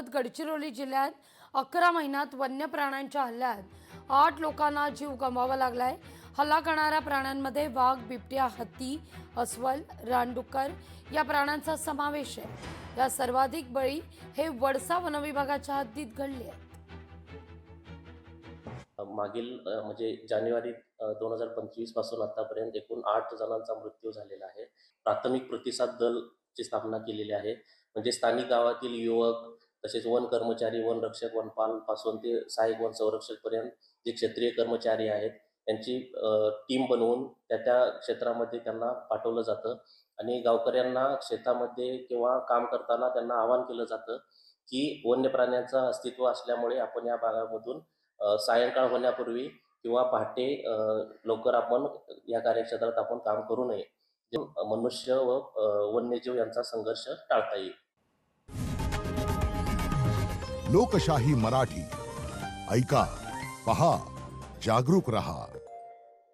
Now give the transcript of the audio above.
अंतर्गत गडचिरोली जिल्ह्यात 11 महिन्यात वन्य प्राण्यांच्या हल्ल्यात 8 लोकांना जीव गमवावा लागलाय। हल्ला करणाऱ्या प्राण्यांमध्ये वाघ, बिबट्या, हत्ती, अस्वल, रानडुक्कर या प्राण्यांचा समावेश आहे। या सर्वाधिक बळी हे वडसा वनविभागाच्या हद्दीत घडले आहेत। मागील म्हणजे जानेवारी 2025 पासून आतापर्यंत एकूण 8 जणांचा मृत्यू झालेला आहे। प्राथमिक प्रतिसाद दल ची स्थापना केलेली आहे। म्हणजे स्थानिक गावातील युवक, तसेच वन कर्मचारी, वन रक्षक, वनपाल पासून ते सहाय्यक वन संरक्षक पर्यंत जे क्षेत्रीय कर्मचारी आहेत त्यांची टीम बनवून त्या क्षेत्रामध्ये त्यांना पाठवलं जातं आणि गावकऱ्यांना शेतामध्ये किंवा काम करताना त्यांना आवाहन केलं जातं की वन्य प्राण्यांचं अस्तित्व असल्यामुळे आपण या भागामधून सायंकाळ होण्यापूर्वी किंवा पहाटे लवकर आपण या कार्यक्षेत्रात आपण काम करू नये, मनुष्य व वन्यजीव यांचा संघर्ष टाळता येईल। लोकशाही मराठी ऐका, पहा, जागरूक रहा।